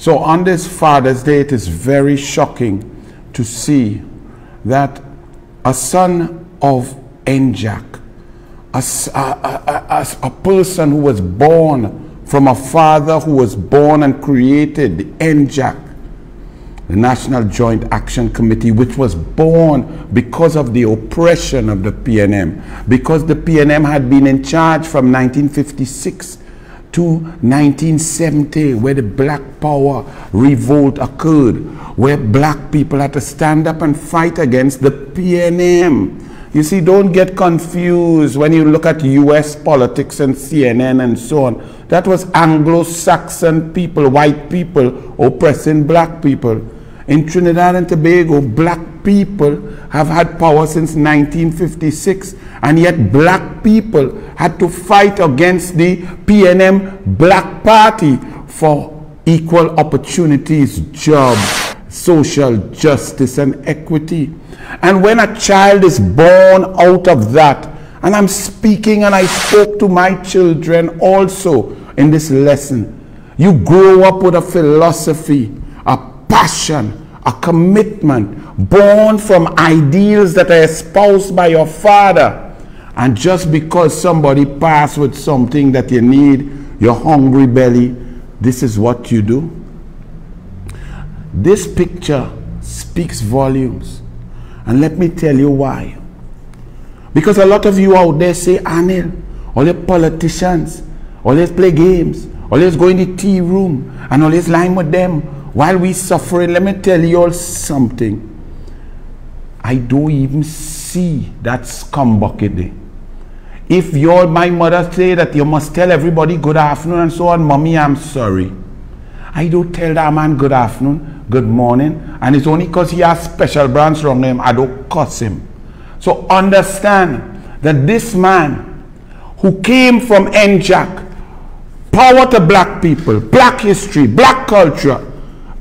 So on this Father's Day, it is very shocking to see that a son of Njak, a person who was born from a father who was born and created the Njak, the National Joint Action Committee, which was born because of the oppression of the PNM, because the PNM had been in charge from 1956 to 1970, where the Black Power revolt occurred, where black people had to stand up and fight against the PNM. You see, don't get confused when you look at US politics and CNN and so on. That was Anglo-Saxon people, white people, oppressing black people. In Trinidad and Tobago, black people have had power since 1956, and yet black people had to fight against the PNM Black Party for equal opportunities, jobs, social justice, and equity. And when a child is born out of that, and I'm speaking and I spoke to my children also in this lesson, you grow up with a philosophy, a passion, a commitment, born from ideals that are espoused by your father. And just because somebody passed with something that you need, your hungry belly, this is what you do. This picture speaks volumes. And let me tell you why. Because a lot of you out there say, Anil, all your politicians always play games, always go in the tea room, and always lying with them while we suffering. Let me tell you all something. I don't even see that scumbucket there. If you're my mother say that you must tell everybody good afternoon and so on, mommy, I'm sorry. I don't tell that man good afternoon, good morning, and it's only because he has special brands wrong name, I don't cuss him. So understand that this man who came from Njak, power to black people, black history, black culture,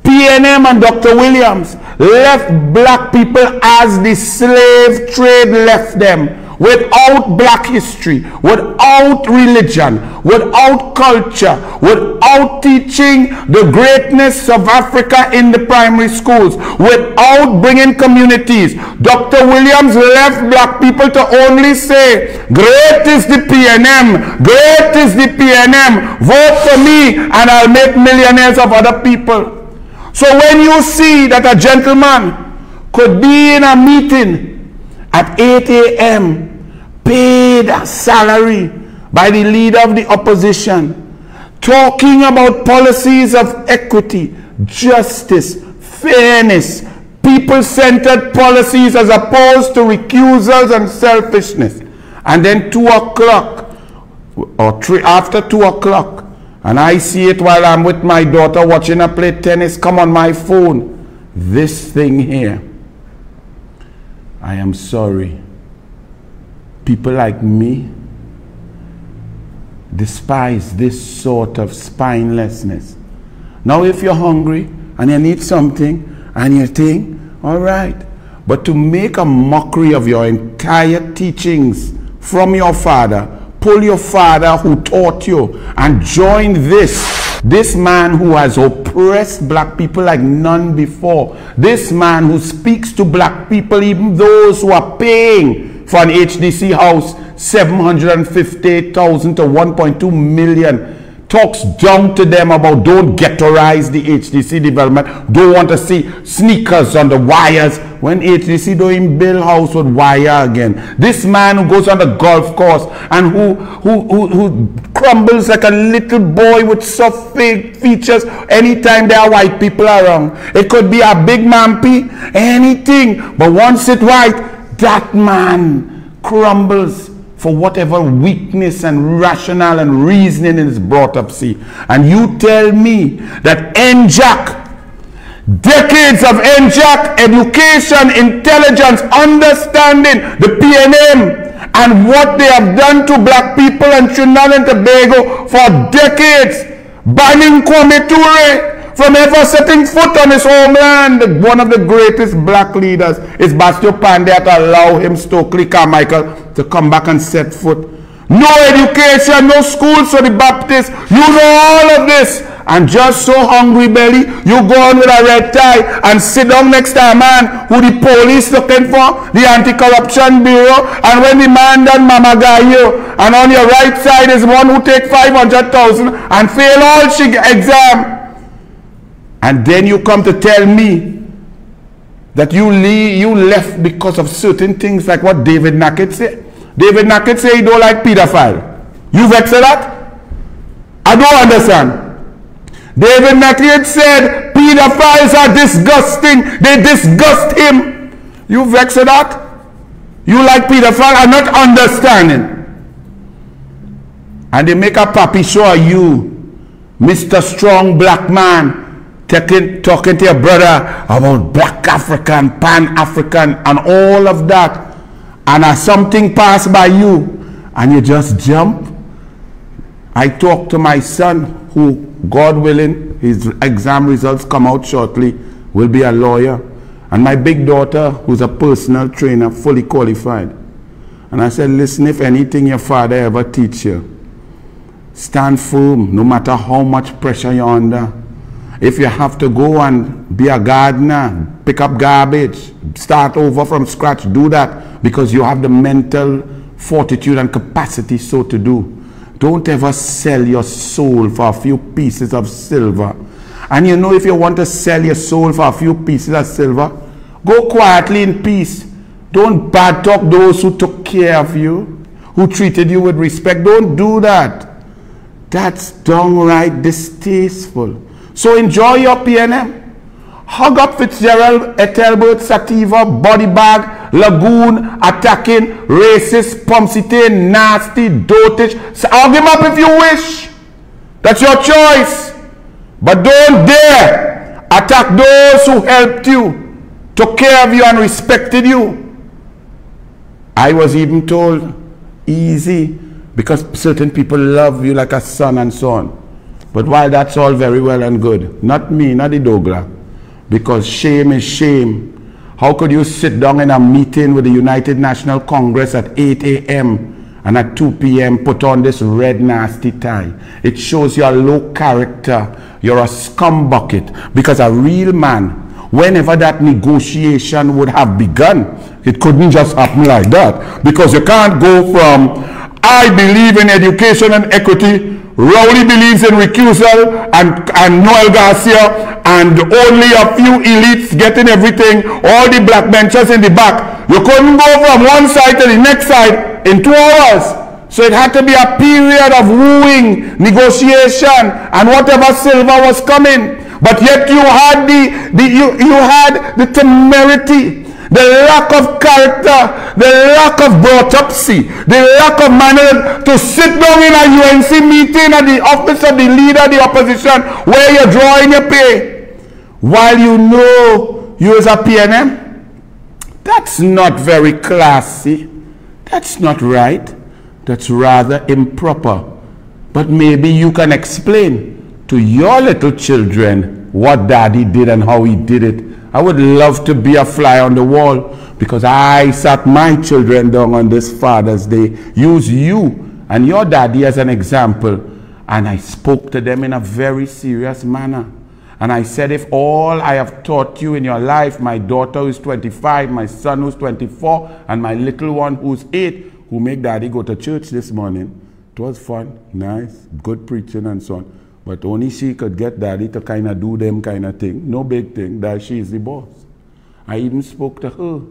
PNM and Dr. Williams left black people as the slave trade left them, without black history, without religion, without culture, without teaching the greatness of Africa in the primary schools, without bringing communities. Dr. Williams left black people to only say, great is the PNM, great is the PNM, vote for me and I'll make millionaires of other people. So when you see that a gentleman could be in a meeting at 8 a.m., paid a salary by the leader of the opposition, talking about policies of equity, justice, fairness, people-centered policies as opposed to recusals and selfishness. And then 2 o'clock or after 2 o'clock, and I see it while I'm with my daughter watching her play tennis, come on my phone, this thing here. I am sorry. People like me despise this sort of spinelessness. Now if you're hungry and you need something and you think, all right, but to make a mockery of your entire teachings from your father, pull your father who taught you and join this man who has oppressed black people like none before, this man who speaks to black people, even those who are paying for an HDC house, 750,000 to 1.2 million, talks down to them about don't ghettoize the HDC development, don't want to see sneakers on the wires, when HDC don't even build house with wire again. This man who goes on the golf course and who crumbles like a little boy with soft features anytime there are white people around. It could be a big mampy, anything, but once it's white, that man crumbles for whatever weakness and rationale and reasoning is brought up. See, and you tell me that Njak, decades of Njak, education, intelligence, understanding the PNM and what they have done to black people in Trinidad and Tobago for decades, banning Kwame Ture from ever setting foot on his homeland. One of the greatest black leaders is Bastio Pandey to allow him, Stokely Carmichael, to come back and set foot. No education, no schools for the Baptists. You know all of this. and just so hungry belly, you go on with a red tie and sit down next to a man who the police looking for, the anti-corruption bureau, and when the man done mama guy you, and on your right side is one who take 500,000 and fail all she exam. And then you come to tell me that you left because of certain things like what David Nackett said. David Nackett said he don't like pedophile. You vexed at that? I don't understand. David Nackett said pedophiles are disgusting. They disgust him. You vexed at that? You like pedophile? I'm not understanding. And they make a papi show of you, Mr. Strong Black Man, talking to your brother about black African, pan-African, and all of that. And as something passed by you, and you just jump. I talked to my son, who, God willing, his exam results come out shortly, will be a lawyer. And my big daughter, who's a personal trainer, fully qualified. And I said, listen, if anything your father ever teach you, stand firm, no matter how much pressure you're under. If you have to go and be a gardener, pick up garbage, start over from scratch, do that, because you have the mental fortitude and capacity so to do. Don't ever sell your soul for a few pieces of silver. And you know, if you want to sell your soul for a few pieces of silver, go quietly in peace. Don't bad talk those who took care of you, who treated you with respect. Don't do that. That's downright distasteful. So enjoy your PNM. Hug up Fitzgerald, Ethelbert, Sativa, Body Bag, Lagoon, attacking, racist, Pomsite, nasty, dotage. So hug him up if you wish. That's your choice. But don't dare attack those who helped you, took care of you and respected you. I was even told, easy, because certain people love you like a son and so on. But while that's all very well and good, not me, not the Douglas, because shame is shame. How could you sit down in a meeting with the United National Congress at 8 a.m. and at 2 p.m. put on this red nasty tie? It shows your low character. You're a scumbucket, because a real man, whenever that negotiation would have begun, it couldn't just happen like that, because you can't go from, I believe in education and equity, Rowley believes in recusal, and Noel Garcia, and only a few elites getting everything, all the black benchers in the back. You couldn't go from one side to the next side in 2 hours. So it had to be a period of wooing, negotiation, and whatever silver was coming. But yet you had you had the temerity, the lack of character, the lack of brought-upsy, the lack of manner to sit down in a UNC meeting at the office of the leader of the opposition where you're drawing your pay, while you know you as a PNM. That's not very classy. That's not right. That's rather improper. But maybe you can explain to your little children what daddy did and how he did it. I would love to be a fly on the wall, because I sat my children down on this Father's Day, use you and your daddy as an example, and I spoke to them in a very serious manner. And I said, if all I have taught you in your life, my daughter who's 25, my son who's 24, and my little one who's 8, who make daddy go to church this morning, it was fun, nice, good preaching and so on. But only she could get daddy to kind of do them kind of thing. No big thing, that she is the boss. I even spoke to her.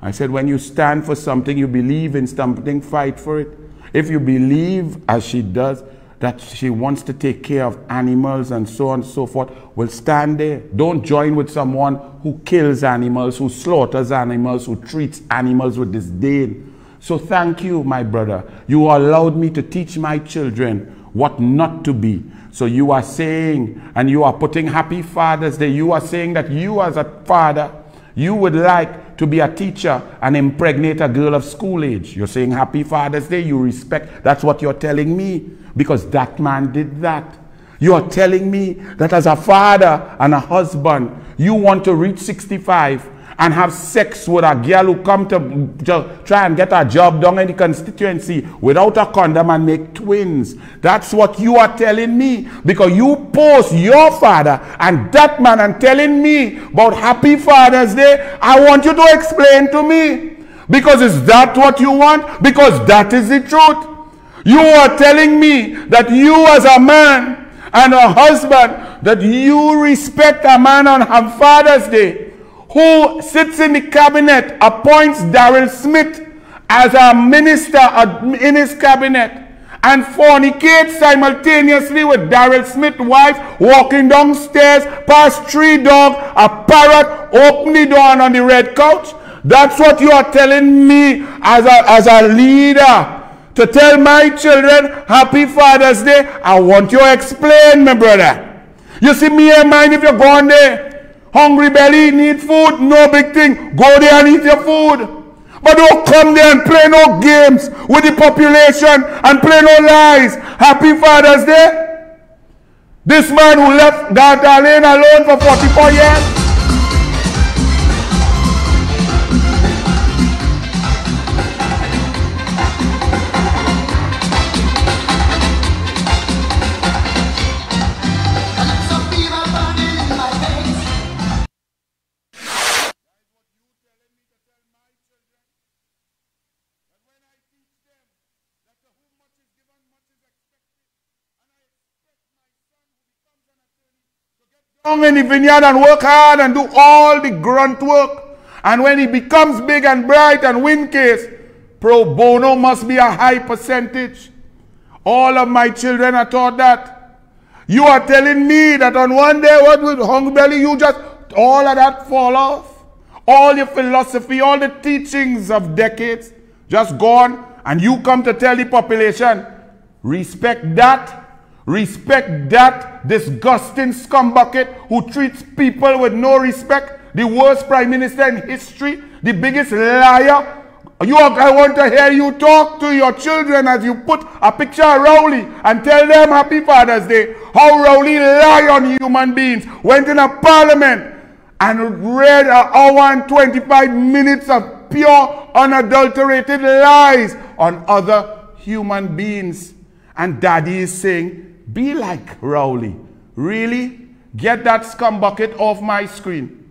I said, when you stand for something, you believe in something, fight for it. If you believe, as she does, that she wants to take care of animals and so on and so forth, well, stand there. Don't join with someone who kills animals, who slaughters animals, who treats animals with disdain. So thank you, my brother. You allowed me to teach my children what not to be. So you are saying, and you are putting Happy Father's Day, you are saying that you as a father, you would like to be a teacher and impregnate a girl of school age. You're saying Happy Father's Day, you respect, that's what you're telling me, because that man did that. You are telling me that as a father and a husband, you want to reach 65 and have sex with a girl who come to try and get a job done in the constituency without a condom and make twins. That's what you are telling me. Because you post your father and that man and telling me about Happy Father's Day. I want you to explain to me. Because is that what you want? Because that is the truth. You are telling me that you as a man and a husband, that you respect a man on Father's Day who sits in the cabinet, appoints Daryl Smith as a minister in his cabinet, and fornicates simultaneously with Daryl Smith's wife, walking downstairs past 3 dogs, a parrot, open the door on the red couch. That's what you are telling me as a leader. To tell my children Happy Father's Day. I want you to explain, my brother. You see, me and mine, if you're going there, hungry belly, need food, no big thing. Go there and eat your food. But don't come there and play no games with the population and play no lies. Happy Father's Day. This man who left Garter Lane alone for 44 years. In the vineyard and work hard and do all the grunt work, and when he becomes big and bright and win case, pro bono must be a high percentage. All of my children are taught that. You are telling me that on one day, what with hungry belly, you just all of that fall off, all your philosophy, all the teachings of decades just gone, and you come to tell the population, respect that. Respect that disgusting scumbucket who treats people with no respect, the worst prime minister in history, the biggest liar. I want to hear you talk to your children as you put a picture of Rowley and tell them Happy Father's Day. How Rowley lied on human beings, went in a parliament and read an hour and 25 minutes of pure, unadulterated lies on other human beings. And Daddy is saying, be like Rowley. Really? Get that scumbucket off my screen.